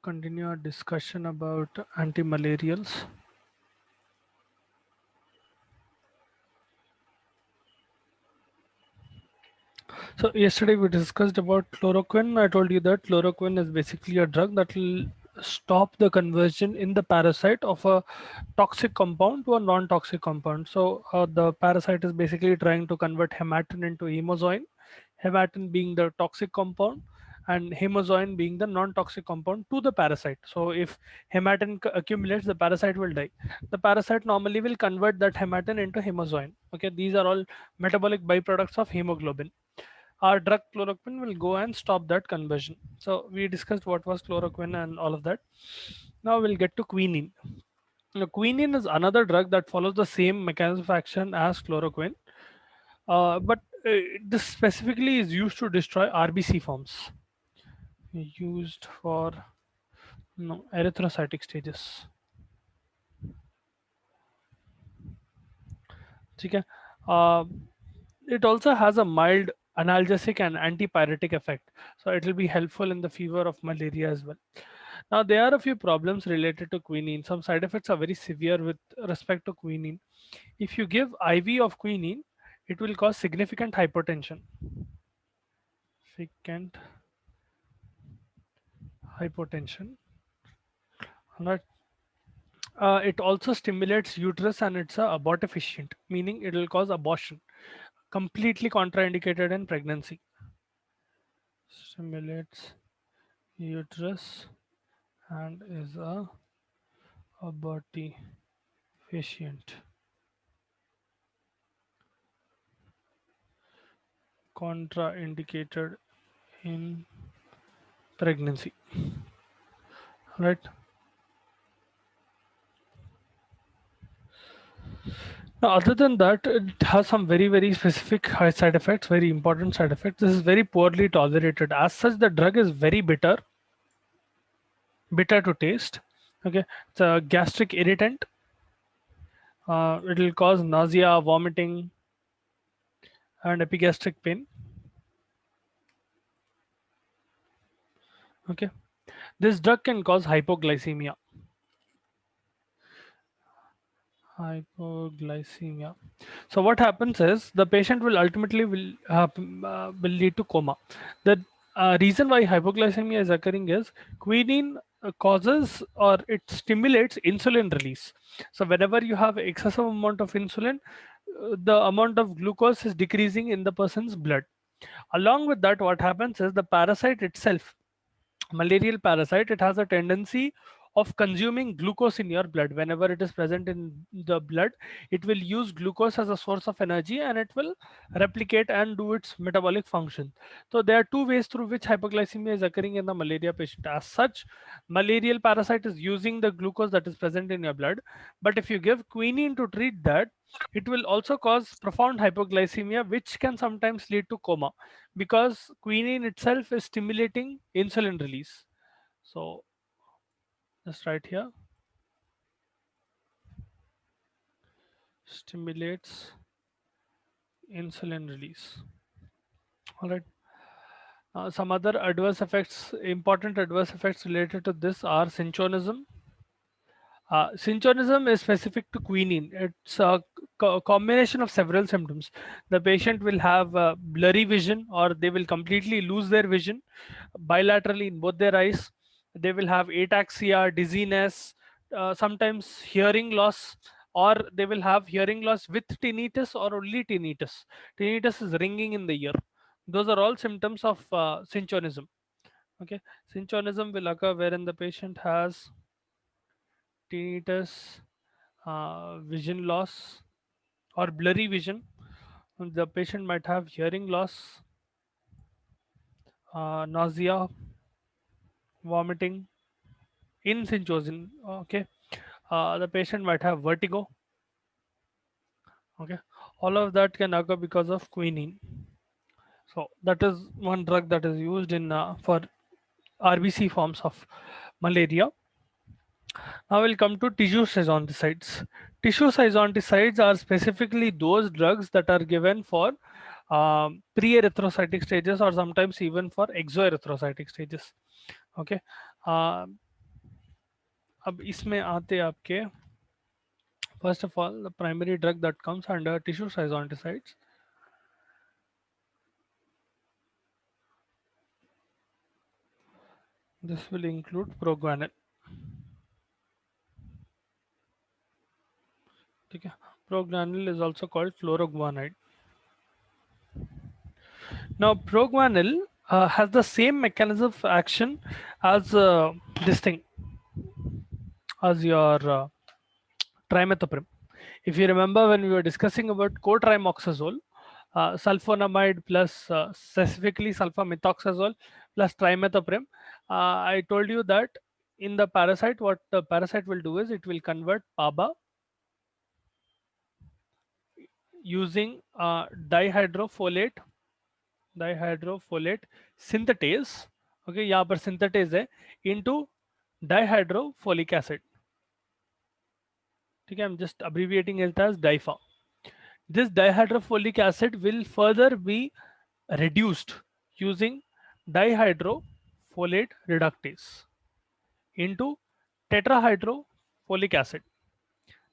Continue our discussion about anti-malarials. So yesterday we discussed about chloroquine. I told you that chloroquine is basically a drug that will stop the conversion in the parasite of a toxic compound to a non-toxic compound. So the parasite is basically trying to convert hematin into hemozoin, hematin being the toxic compound and hemozoin being the non-toxic compound to the parasite. So if hematin accumulates, the parasite will die. The parasite normally will convert that hematin into hemozoin. Okay, these are all metabolic byproducts of hemoglobin. Our drug chloroquine will go and stop that conversion. So we discussed what was chloroquine and all of that. Now we'll get to quinine. Now, quinine is another drug that follows the same mechanism of action as chloroquine, but this specifically is used to destroy RBC forms, used for no, erythrocytic stages. Okay. Uh, it also has a mild analgesic and antipyretic effect, so it will be helpful in the fever of malaria as well. Now there are a few problems related to quinine. Some side effects are very severe with respect to quinine. If you give IV of quinine, it will cause significant hypertension. Significant hypotension. Right. It also stimulates uterus and it's a abortifacient, meaning it will cause abortion. Completely contraindicated in pregnancy. Stimulates uterus and is a abortifacient. Contraindicated in pregnancy. Right. Now, other than that, it has some very specific high side effects, very important side effects. This is very poorly tolerated. As such, the drug is very bitter, bitter to taste. Okay, it's a gastric irritant. It will cause nausea, vomiting, and epigastric pain. Okay, this drug can cause hypoglycemia. Hypoglycemia. So what happens is the patient will ultimately will lead to coma. The reason why hypoglycemia is occurring is quinine causes or it stimulates insulin release. So whenever you have excessive amount of insulin, the amount of glucose is decreasing in the person's blood. Along with that, what happens is the parasite itself, malarial parasite, it has a tendency of consuming glucose in your blood. Whenever it is present in the blood, it will use glucose as a source of energy and it will replicate and do its metabolic function. So there are two ways through which hypoglycemia is occurring in the malaria patient. As such, malarial parasite is using the glucose that is present in your blood, but if you give quinine to treat that, it will also cause profound hypoglycemia, which can sometimes lead to coma because quinine itself is stimulating insulin release. So just right here, stimulates insulin release. All right. Some other adverse effects, important adverse effects related to this are synchonism. Synchonism is specific to quinine. It's a combination of several symptoms. The patient will have blurry vision or they will completely lose their vision bilaterally in both their eyes. They will have ataxia, dizziness, sometimes hearing loss, or they will have hearing loss with tinnitus or only tinnitus. Tinnitus is ringing in the ear. Those are all symptoms of synchonism. Okay, synchonism will occur wherein the patient has tinnitus, vision loss, or blurry vision. The patient might have hearing loss, nausea, vomiting in synchosin. Okay, the patient might have vertigo. Okay, all of that can occur because of quinine. So that is one drug that is used in for RBC forms of malaria. Now we'll come to tissue seizonticides. Tissue seizonticides are specifically those drugs that are given for pre-erythrocytic stages or sometimes even for exoerythrocytic stages. Okay. अब इसमें आते आपके, first of all, the primary drug that comes under tissue schizonticides, this will include proguanil. Okay. Proguanil is also called chloroguanide. Now, proguanil has the same mechanism of action as this thing, as your trimethoprim. If you remember when we were discussing about cotrimoxazole, sulfonamide plus specifically sulfamethoxazole plus trimethoprim, I told you that in the parasite, what the parasite will do is it will convert PABA using dihydrofolate synthetase. Okay, यहाँ पर synthetase है into dihydrofolic acid. ठीक है, I'm just abbreviating it as DIFA. This dihydrofolic acid will further be reduced using dihydrofolate reductase into tetrahydrofolic acid.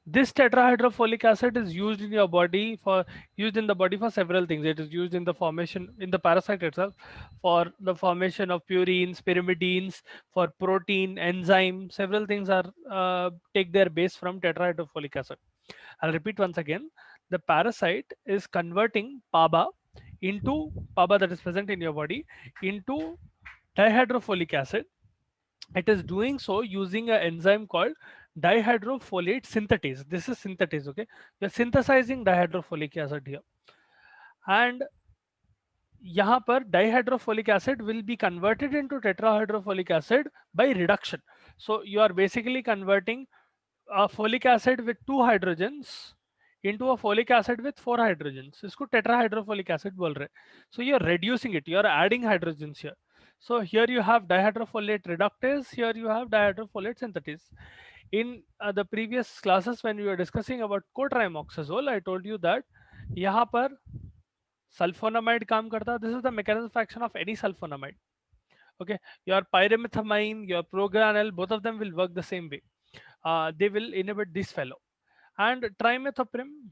This tetrahydrofolic acid is used in your body for used in the body for several things. It is used in the formation in the parasite itself for the formation of purines, pyrimidines, for protein, enzyme. Several things are take their base from tetrahydrofolic acid. I'll repeat once again. The parasite is converting PABA that is present in your body into dihydrofolic acid. It is doing so using an enzyme called dihydrofolate synthetase. This is synthetase, okay? We're synthesizing dihydrofolic acid here. And यहाँ पर dihydrofolic acid will be converted into tetrahydrofolic acid by reduction. So you are basically converting a folic acid with 2 hydrogens into a folic acid with 4 hydrogens. इसको tetrahydrofolic acid बोल रहे. So you are reducing it. You are adding hydrogens here. So here you have dihydrofolate reductase. Here you have dihydrofolate synthetase. In the previous classes when we were discussing about cotrimoxazole, I told you that यहाँ पर sulfonamide काम करता. This is the mechanism of action of any sulfonamide. Okay, your pyrimethamine, your proguanil, both of them will work the same way. They will inhibit this fellow. And trimethoprim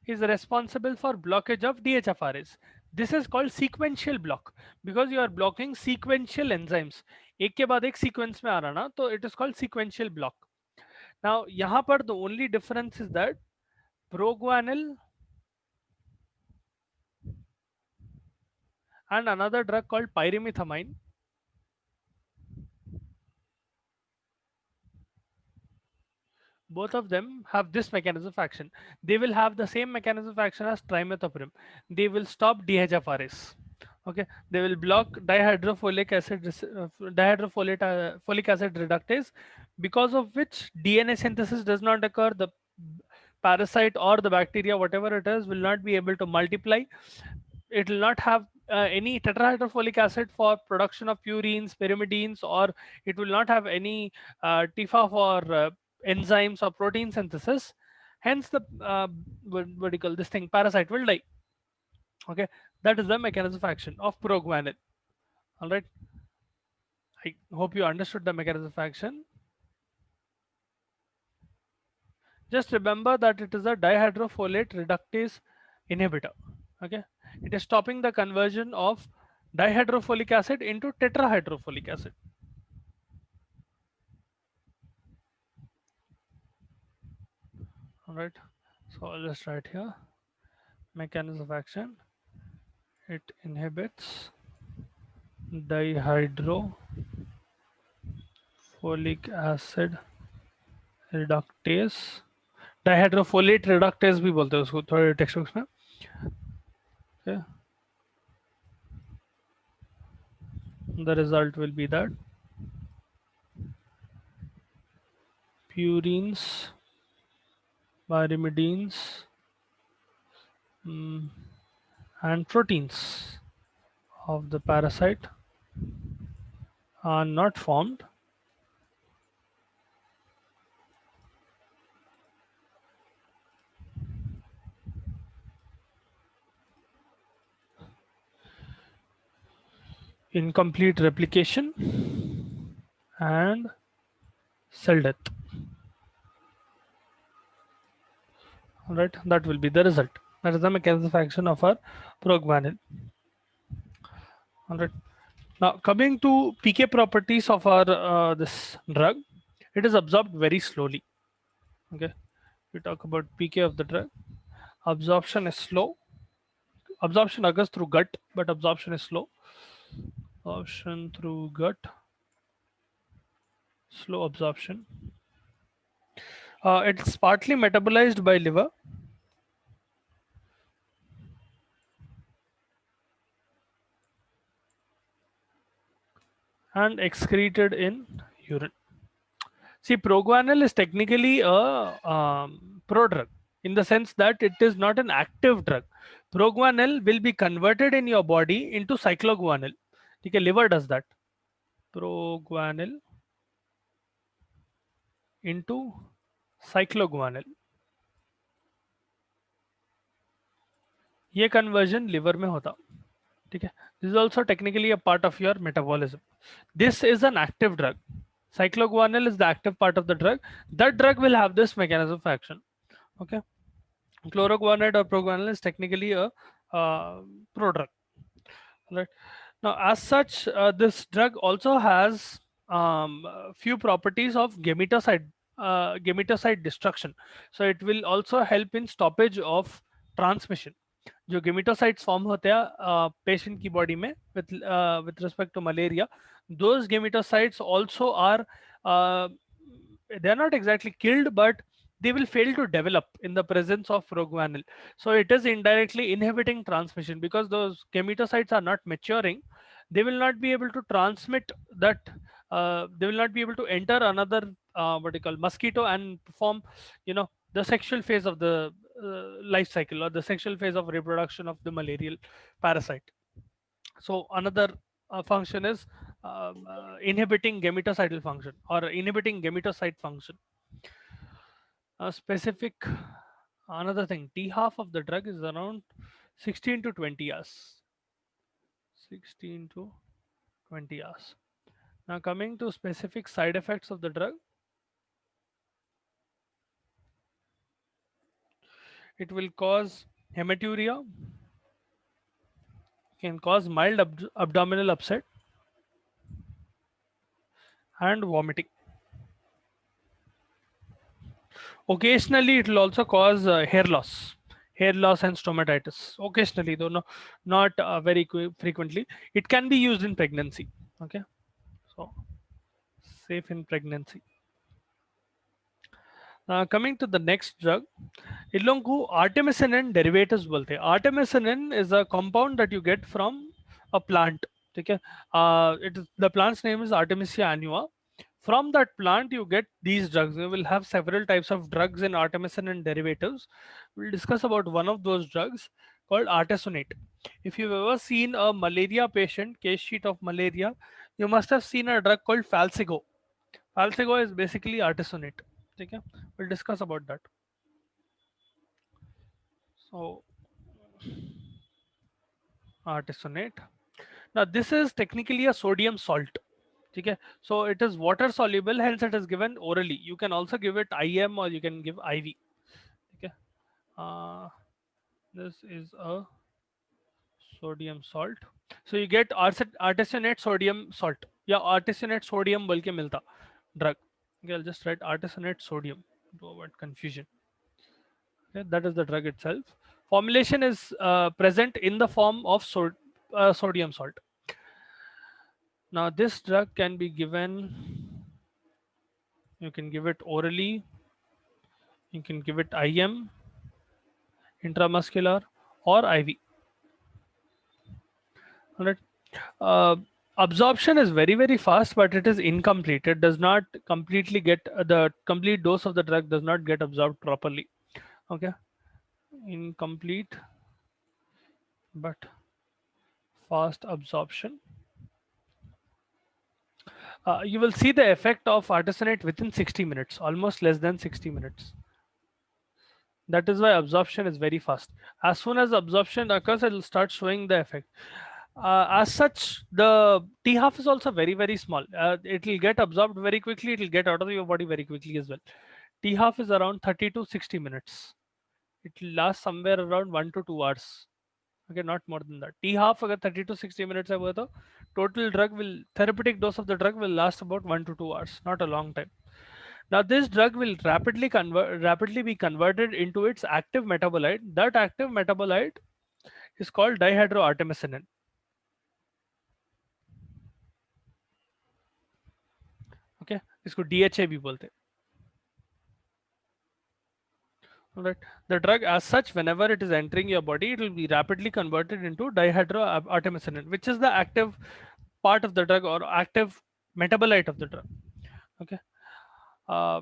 is responsible for blockage of DHFRase. This is called sequential block because you are blocking sequential enzymes. एक के बाद एक sequence में आ रहा ना, तो it is called sequential block. Now यहाँ पर the only difference is that proguanil and another drug called pyrimethamine both of them have this mechanism of action. They will have the same mechanism of action as trimethoprim. They will stop DHFRase. Okay, they will block dihydrofolic acid, folic acid reductase, because of which DNA synthesis does not occur. The parasite or the bacteria, whatever it is, will not be able to multiply. It will not have any tetrahydrofolic acid for production of purines, pyrimidines, or it will not have any TIFA for enzymes or protein synthesis. Hence, the what do you call this thing? Parasite will die. Okay, that is the mechanism of action of proguanil. All right. I hope you understood the mechanism of action. Just remember that it is a dihydrofolate reductase inhibitor. Okay, it is stopping the conversion of dihydrofolic acid into tetrahydrofolic acid. All right, so I'll just write here mechanism of action. It inhibits dihydrofolic acid reductase. Dihydrofolate reductase भी बोलते हैं उसको थोड़े text books में. Okay. The result will be that purines, pyrimidines, and proteins of the parasite are not formed incomplete replication, and cell death. All right, that will be the result. That is the mechanism of action of our progranil. All right. Now coming to PK properties of our this drug, it is absorbed very slowly. Okay, we talk about PK of the drug. Absorption is slow. Absorption occurs through gut, but absorption is slow. Absorption through gut, slow absorption. It's partly metabolized by liver and excreted in urine. See, proguanil is technically a prodrug in the sense that it is not an active drug. Proguanil will be converted in your body into cycloguanil. Okay, liver does that. Proguanil into cycloguanil. ये conversion liver में होता. ठीक है. This is also technically a part of your metabolism. This is an active drug. Cycloguanil is the active part of the drug. That drug will have this mechanism of action. Okay. Chloroguanide or proguanil is technically a prodrug. Right. Now, as such, this drug also has few properties of gametoside destruction. So it will also help in stoppage of transmission. जो gametocytes form होते हैं patient की body में with respect to malaria, those gemetocytes also are they are not exactly killed, but they will fail to develop in the presence of proguanil. So it is indirectly inhibiting transmission because those gametocytes are not maturing. They will not be able to transmit that. They will not be able to enter another what you call mosquito and perform, the sexual phase of the life cycle or the sexual phase of reproduction of the malarial parasite. So another function is inhibiting gametocidal function or inhibiting gametocyte function. Specific another thing, T half of the drug is around 16 to 20 hours. 16 to 20 hours. Now coming to specific side effects of the drug, it will cause hematuria, can cause mild abdominal upset and vomiting. Occasionally it will also cause hair loss and stomatitis. Occasionally, though not very frequently. It can be used in pregnancy. Okay, so safe in pregnancy. Coming to the next drug, इन लोगों को artemisinin derivatives बोलते हैं. Artemisinin is a compound that you get from a plant. ठीक है, the plant's name is Artemisia annua. From that plant you get these drugs. We will have several types of drugs in artemisinin derivatives. We'll discuss about one of those drugs called artesunate. If you've ever seen a malaria patient case sheet of malaria, you must have seen a drug called Falsigo. Falsigo is basically artesunate. Okay, we'll discuss about that. So artesunate. Now this is technically a sodium salt. Okay, so it is water soluble, hence it is given orally. You can also give it IM or you can give IV. Okay, this is a sodium salt. So you get artesunate sodium salt. Yeah, artesunate sodium बोल के मिलता drug. Okay, I'll just write artesunate sodium to avoid confusion. Okay, that is the drug itself. Formulation is present in the form of sodium salt. Now this drug can be given, you can give it orally, you can give it IM, intramuscular or IV. All right. Absorption is very fast, but it is incomplete. It does not completely get the complete dose of the drug does not get absorbed properly. Okay, incomplete but fast absorption. You will see the effect of artesunate within 60 minutes, almost less than 60 minutes. That is why absorption is very fast. As soon as absorption occurs, it will start showing the effect. As such, the T half is also very, very small. It will get absorbed very quickly. It will get out of your body very quickly as well. T half is around 30 to 60 minutes. It will last somewhere around 1 to 2 hours. Okay, not more than that. T half अगर 30 to 60 minutes है वो तो total drug will therapeutic dose of the drug will last about 1 to 2 hours, not a long time. Now this drug will rapidly be converted into its active metabolite. That active metabolite is called dihydroartemisinin. Okay, इसको DHA भी बोलते हैं. Alright. The drug as such, whenever it is entering your body, it will be rapidly converted into dihydroartemisinin, which is the active part of the drug or active metabolite of the drug. Okay. Uh,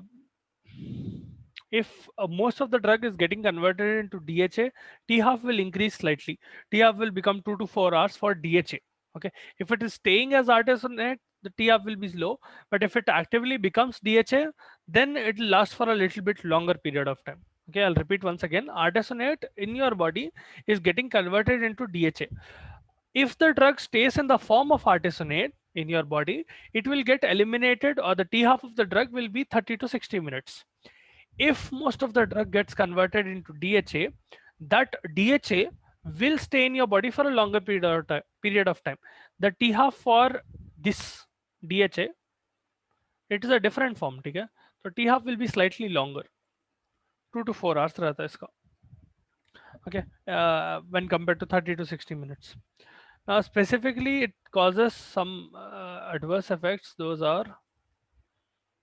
if most of the drug is getting converted into DHA, T half will increase slightly. T half will become 2 to 4 hours for DHA. Okay. If it is staying as artesunate, the T half will be low. But if it actively becomes DHA, then it will last for a little bit longer period of time. Okay, I'll repeat once again. Artesunate in your body is getting converted into DHA. If the drug stays in the form of artesunate in your body, it will get eliminated, or the T half of the drug will be 30 to 60 minutes. If most of the drug gets converted into DHA, that DHA will stay in your body for a longer period of time. The T half for this DHA, it is a different form, ठीक है? So T half will be slightly longer, 2 to 4 hours रहता है इसका. Okay, when compared to 30 to 60 minutes. Now specifically it causes some adverse effects. Those are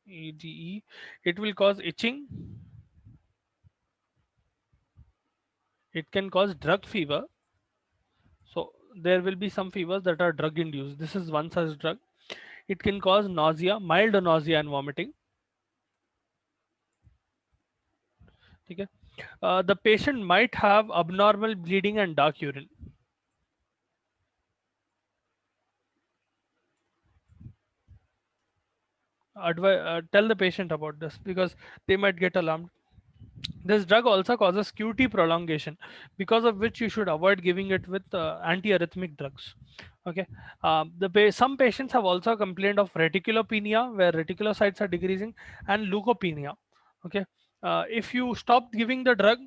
EDE. It will cause itching. It can cause drug fever. So there will be some fevers that are drug induced. This is one such drug. It can cause nausea, mild nausea and vomiting. Okay. The patient might have abnormal bleeding and dark urine. Tell the patient about this because they might get alarmed. This drug also causes QT prolongation, because of which you should avoid giving it with antiarrhythmic drugs. Okay, some patients have also complained of reticulopenia, where reticulocytes are decreasing, and leukopenia. Okay, if you stop giving the drug,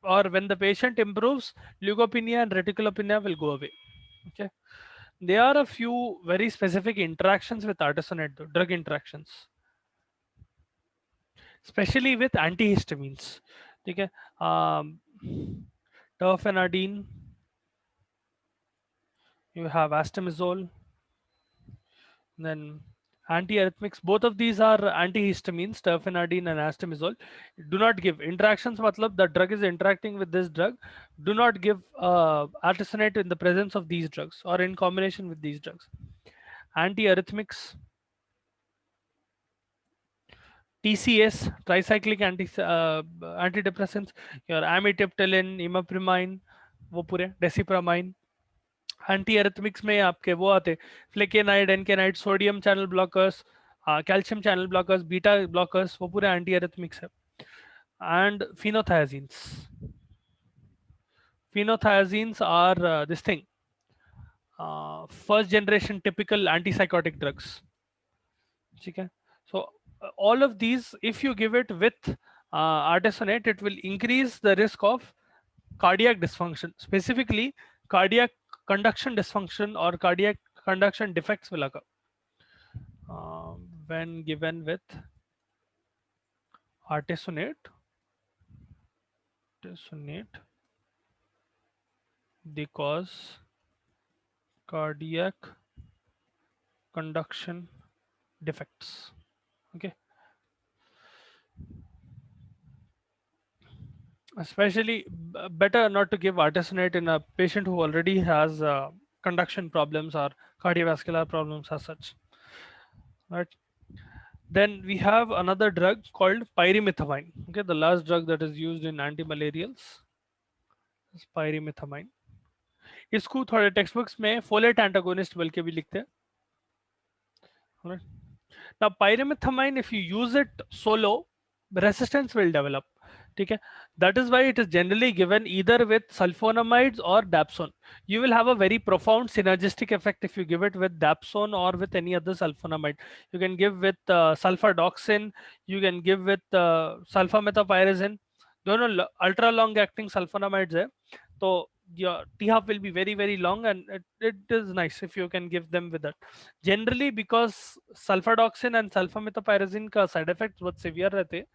or when the patient improves, leukopenia and reticulopenia will go away. Okay, there are a few very specific interactions with artesunate drug interactions, especially with antihistamines. Okay, terfenadine, you have astemizole, then antiarrhythmics. Both of these are antihistamines, terfenadine and astemizole. Do not give interactions. Matlab the drug is interacting with this drug. Do not give artesunate in the presence of these drugs or in combination with these drugs. Antiarrhythmics, TCS, tricyclic antidepressants, your amitriptyline, imipramine, वो पूरे डेसिप्रामाइन. Anti एरिथमिक्स में आपके वो आते flecainide, encainide, sodium channel blockers, calcium channel blockers, beta blockers, वो पूरे anti arrhythmics है. And phenothiazines are this thing, first generation typical antipsychotic drugs. Okay, so all of these, if you give it with artesunate, it will increase the risk of cardiac dysfunction, specifically cardiac conduction dysfunction or cardiac conduction defects will occur when given with artesunate. They cause cardiac conduction defects. Okay, especially better not to give artesunate in a patient who already has conduction problems or cardiovascular problems as such, right? Then we have another drug called pyrimethamine. Okay, the last drug that is used in antimalarials is pyrimethamine. इसको थोड़े text books में folate antagonist बोल के भी लिखते हैं. Now pyrimethamine, if you use it solo, resistance will develop. ठीक है. That is why it is generally given either with sulfonamides or dapsone. You will have a very profound synergistic effect if you give it with dapsone or with any other sulfonamide. You can give with sulfadoxin, you can give with sulfamethopyrazine. दोनों ultra long acting sulfonamides है, तो your T half will be very very long, and it is nice if you can give them with that. Generally, because sulfadoxin and sulfamethopyrazine का side effects बहुत severe रहते हैं,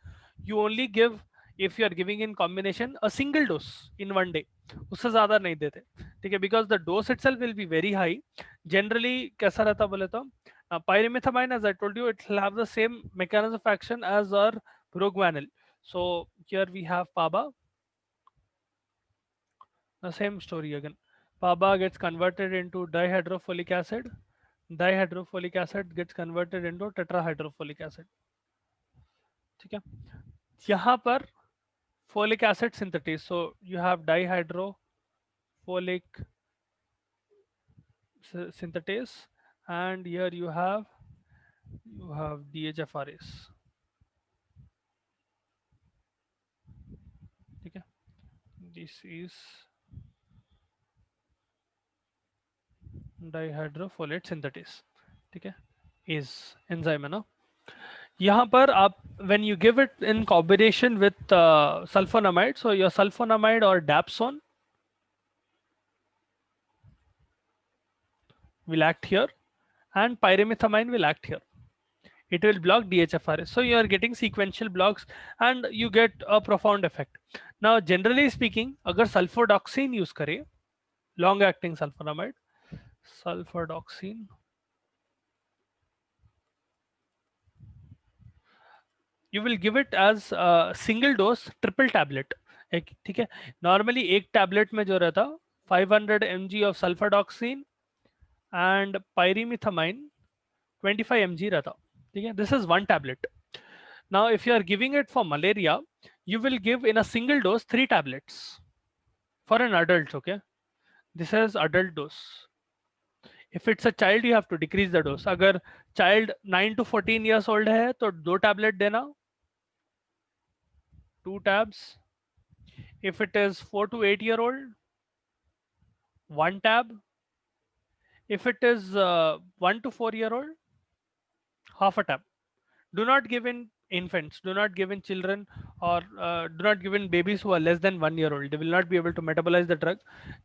you only give, if you are giving in combination, a single dose in one day. उससे ज़्यादा नहीं देते, ठीक है, because the dose itself will be very high. Generally कैसा रहता बोले तो pyrimethamine, as I told you, it will have the same mechanism of action as our proguanil. So here we have PABA, the same story again. PABA gets converted into dihydrofolic acid. Dihydrofolic acid gets converted into tetrahydrofolic acid. ठीक है. यहाँ पर folic acid synthetase, so you have dihydrofolic synthetase, and here you have DHFRase. ठीक है. This is dihydrofolate synthetase. ठीक है. is enzyme है ना. यहाँ पर आप, when you give it in combination with sulfonamide, so your sulfonamide or dapsone will act here, and pyrimethamine will act here. It will block DHFRS. So you are getting sequential blocks and you get a profound effect. Now, generally speaking, अगर sulfadoxine use करें, long acting sulfonamide, sulfadoxine, you will give it as a single dose triple tablet. एक ठीक है. Normally एक tablet में जो रहता 500 mg of sulfadoxine and pyrimethamine 25 mg रहता. ठीक है. This is one tablet. Now, if you are giving it for malaria, you will give in a single dose 3 tablets for an adult. Okay, this is adult dose. If it's a child, you have to decrease the dose. अगर child 9 to 14 years old है तो 2 tablet देना, 2 tabs. If it is 4 to 8 year old, 1 tab. If it is 1 to 4 year old, half a tab. Do not give in infants, do not give in children, or do not give in babies who are less than 1 year old. They will not be able to metabolize the drug.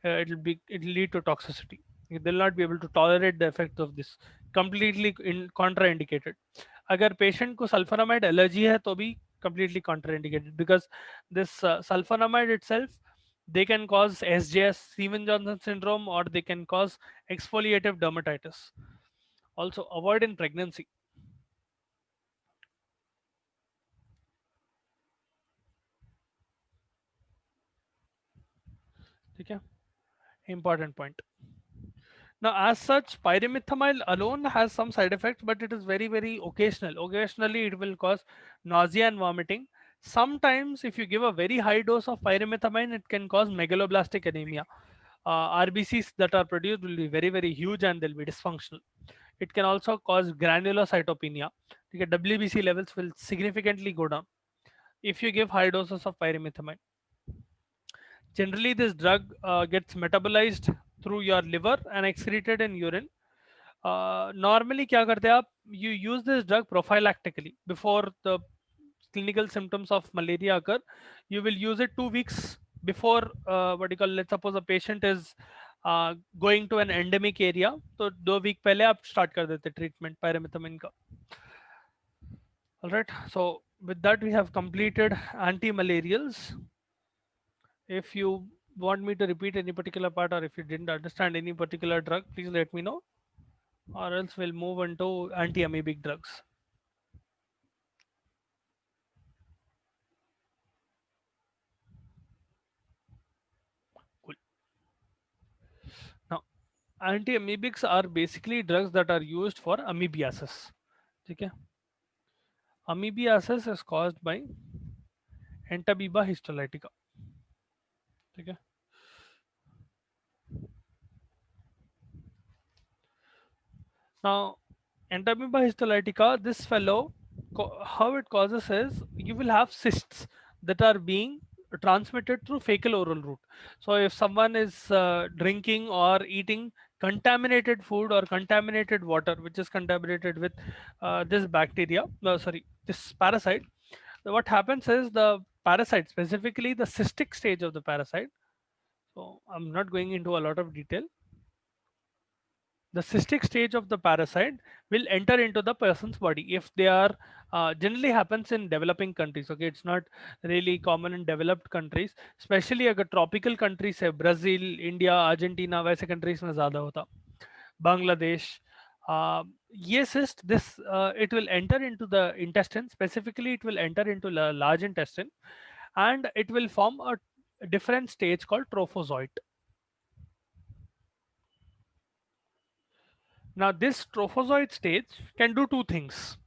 It will lead to toxicity. They will not be able to tolerate the effects of this. Completely contraindicated. अगर patient को sulfonamide allergy है तो भी completely contraindicated, because this sulfonamide itself, they can cause SJS, Stevens-Johnson syndrome, or they can cause exfoliative dermatitis. Also avoid in pregnancy. ठीक है. Important point. Now, as such, pyrimethamine alone has some side effects, but it is very, very occasional. Occasionally, it will cause nausea and vomiting. Sometimes, if you give a very high dose of pyrimethamine, it can cause megaloblastic anemia. RBCs that are produced will be very, very huge and they'll be dysfunctional. It can also cause granulocytopenia. Okay, WBC levels will significantly go down if you give high doses of pyrimethamine. Generally, this drug gets metabolized through your liver and excreted in urine. Normally क्या करते हैं आप, you use this drug prophylactically before the clinical symptoms of malaria occur. You will use it 2 weeks before what you call, let's suppose a patient is going to an endemic area, तो 2 week पहले आप start कर देते treatment pyrimethamine का. All right, so with that we have completed anti-malarials. If you want me to repeat any particular part, or if you didn't understand any particular drug, please let me know, or else we'll move into anti-amoebic drugs. Cool. Now, anti-amoebics are basically drugs that are used for amoebiasis. Okay? Amoebiasis is caused by Entamoeba histolytica. Okay? Now, Entamoeba histolytica, this fellow, how it causes is you will have cysts. that are being transmitted through fecal oral route. So if someone is drinking or eating contaminated food or contaminated water which is contaminated with this bacteria, sorry, this parasite, what happens is the parasite, specifically the cystic stage of the parasite, so I'm not going into a lot of detail, the cystic stage of the parasite will enter into the person's body if they are generally happens in developing countries. Okay, it's not really common in developed countries, especially अगर tropical countries है, Brazil, India, Argentina, वैसे countries में ज़्यादा होता, Bangladesh, ये cyst, this it will enter into the intestine, specifically it will enter into the large intestine, and it will form a different stage called trophozoite. Now this trophozoite stage can do two things.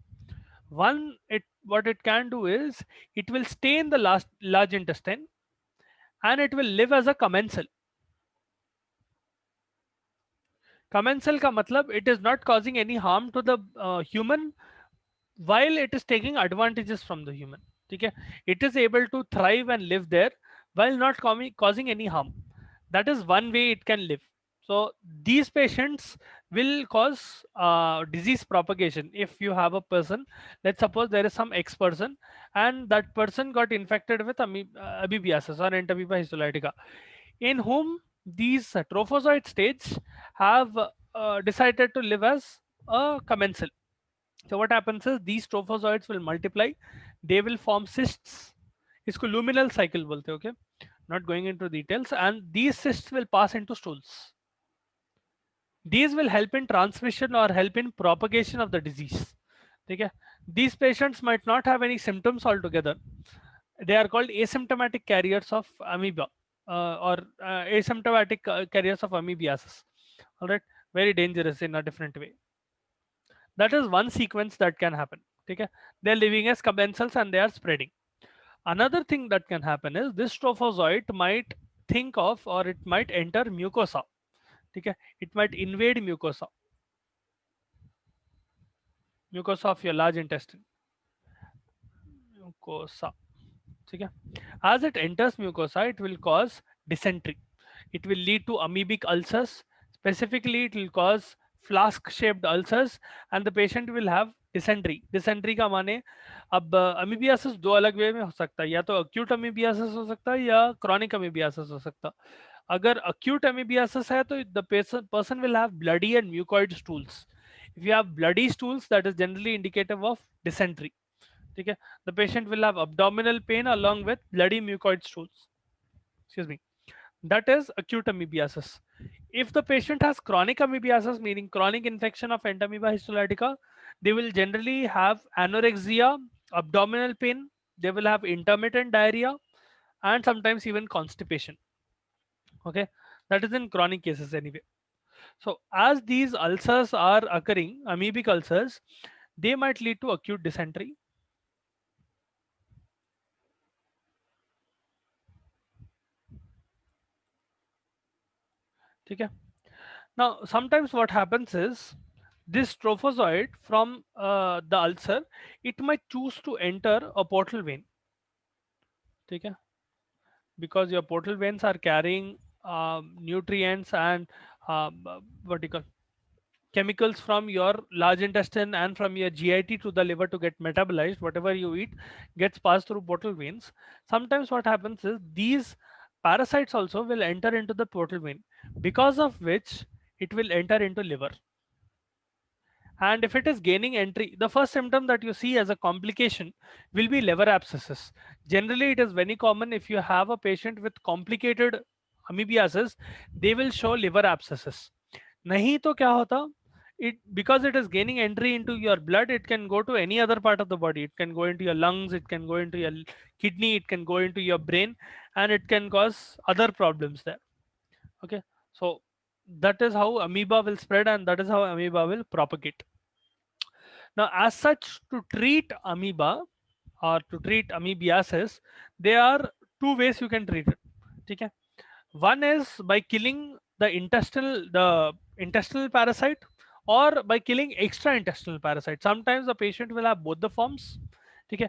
One, it what it can do is it will stay in the large intestine and it will live as a commensal. Commensal का मतलब it is not causing any harm to the human while it is taking advantages from the human. ठीक है, it is able to thrive and live there while not causing any harm. That is one way it can live. So these patients will cause disease propagation. If you have a person, let's suppose there is some X person and that person got infected with amoebiasis or entamoeba histolytica, in whom these trophozoite stage have decided to live as a commensal. So what happens is these trophozoites will multiply, they will form cysts, इसको luminal cycle बोलते हैं, okay, not going into details, and these cysts will pass into stools. These will help in transmission or help in propagation of the disease. Okay, these patients might not have any symptoms altogether, they are called asymptomatic carriers of amoeba, or asymptomatic carriers of amoebiasis. All right, very dangerous in a different way. That is one sequence that can happen. Okay, they're living as commensals and they are spreading. Another thing that can happen is this trophozoite might think of or it might enter mucosa. Okay, it might invade mucosa of your large intestine, mucosa. Okay, as it enters mucosa, it will cause dysentery, it will lead to amoebic ulcers, specifically it will cause flask shaped ulcers, and the patient will have dysentery. Dysentery का माने, अब amoebiasis दो अलग वे में हो सकता है, या तो acute अमीबियासिस हो सकता है या chronic अमीबियासिस हो सकता है. अगर acute अमीबियासिस है तो the person will have bloody and mucoid stools. If you have bloody stools, that is generally indicative of dysentery. ठीक है, the patient will have abdominal pain along with bloody mucoid stools. Excuse me. That is acute amoebiasis. If the patient has chronic amoebiasis, meaning chronic infection of entamoeba histolytica, they will generally have anorexia, abdominal pain, they will have intermittent diarrhea, and sometimes even constipation. Okay, that is in chronic cases anyway. So as these ulcers are occurring, amoebic ulcers, they might lead to acute dysentery. Okay. Now, sometimes what happens is this trophozoite from the ulcer, it might choose to enter a portal vein. Okay, because your portal veins are carrying nutrients and what do you call, chemicals from your large intestine and from your GIT to the liver to get metabolized. Whatever you eat gets passed through portal veins. Sometimes what happens is these parasites also will enter into the portal vein, because of which it will enter into liver. And if it is gaining entry, the first symptom that you see as a complication will be liver abscesses. Generally, it is very common if you have a patient with complicated amoebiasis, they will show liver abscesses. Nahi to kya hota? It, because it is gaining entry into your blood, it can go to any other part of the body. It can go into your lungs, it can go into your kidney, it can go into your brain, and it can cause other problems there. Okay, so that is how amoeba will spread and that is how amoeba will propagate. Now, as such, to treat amoeba or to treat amoebiasis, there are two ways you can treat it. Okay? One is by killing the intestinal parasite, or by killing extra intestinal parasite. Sometimes the patient will have both the forms. Okay?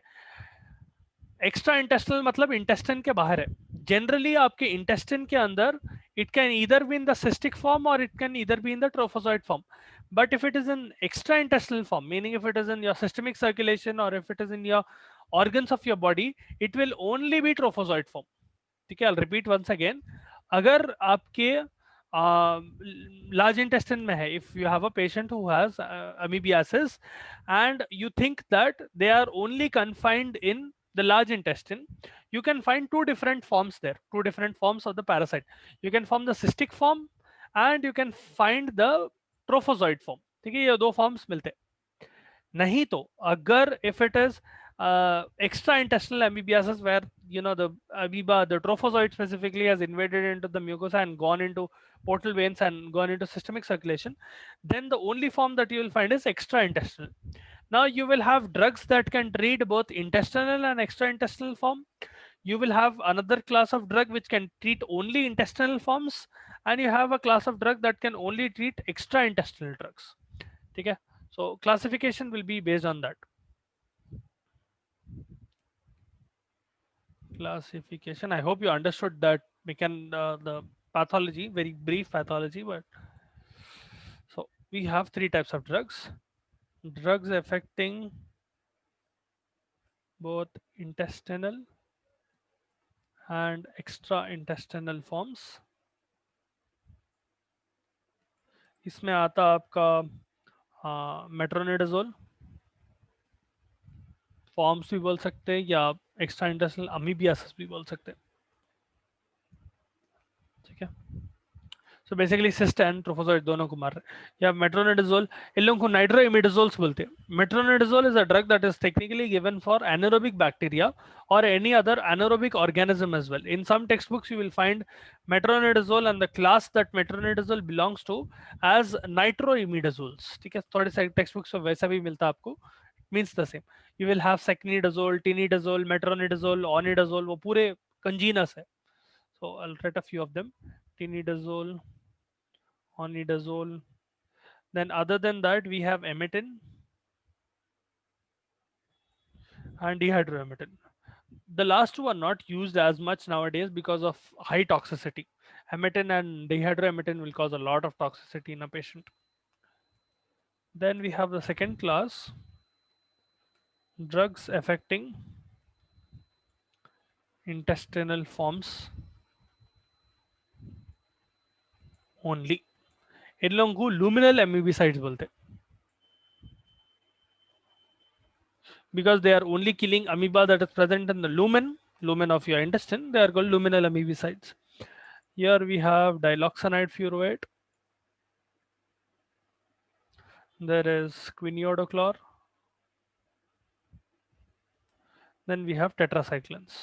Extra intestinal मतलब intestine के बाहर है. Generally आपके intestine के अंदर it can either be in the cystic form or it can either be in the trophozoite form. But if it is in extra intestinal form, meaning if it is in your systemic circulation or if it is in your organs of your body, it will only be trophozoite form. ठीक है, I'll repeat once again. अगर आपके large intestine में है, if you have a patient who has amoebiasis and you think that they are only confined in the large intestine, you can find two different forms there, two different forms of the parasite. You can form the cystic form and you can find the trophozoite form. ठीक है, ये दो forms मिलते हैं. नहीं तो अगर if it is extra intestinal amoebiasis where the amoeba, the trophozoite specifically, has invaded into the mucosa and gone into portal veins and gone into systemic circulation, then the only form that you will find is extra intestinal. Now you will have drugs that can treat both intestinal and extra intestinal form. You will have another class of drug which can treat only intestinal forms, and you have a class of drug that can only treat extra intestinal drugs. Okay, so classification will be based on that. Classification, I hope you understood that. We can the pathology, very brief pathology, but so we have three types of drugs. Drugs affecting both intestinal and extra intestinal forms. इसमें आता आपका metronidazole, forms भी बोल सकते हैं या extra intestinal amoebiasis भी बोल सकते हैं. ठीक है, so basically cyst and trophozoite दोनों को मार रहे हैं. या मेट्रोनिडाजोल, इन लोगों को नाइट्रोइमिडाजोल्स बोलते हैं. Metronidazole is a drug that is technically given for anaerobic bacteria or any other anaerobic organism as well. In some textbooks you will find metronidazole and the class that metronidazole belongs to as nitroimidazoles. ठीक है, थोड़े से textbooks में वैसा भी मिलता है आपको, means the same. You will have secnidazole, tinidazole, metronidazole, onidazole, वो पूरे congenus है. So I'll write a few of them. Tinidazole, onidazole. Then other than that we have emetin and dihydroemetin. The last two are not used as much nowadays because of high toxicity. Emetin and dihydroemetin will cause a lot of toxicity in a patient. Then we have the second class, drugs affecting intestinal forms only. इन लोगों को luminal amoebicides बोलते हैं because they are only killing amoeba that is present in the lumen of your intestine. They are called luminal amoebicides. Here we have diloxanide furoate. There is quiniodochlor. Then we have tetracyclines.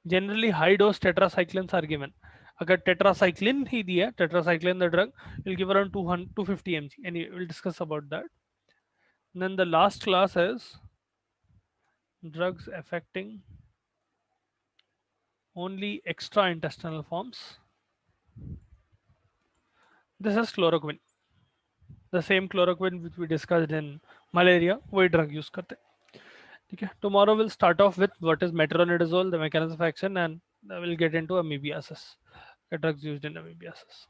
Generally high dose tetracyclines are given. अगर tetracycline ही दिया, tetracycline the drug will give around 250 mg, and we will discuss about that. And then the last class is drugs affecting only extra intestinal forms. This is chloroquine, the same chloroquine which we discussed in malaria. वही drug use करते हैं. ठीक है, tomorrow we'll start off with what is metronidazole, the mechanism of action, and we'll get into amoebiasis, the drugs used in amoebiasis.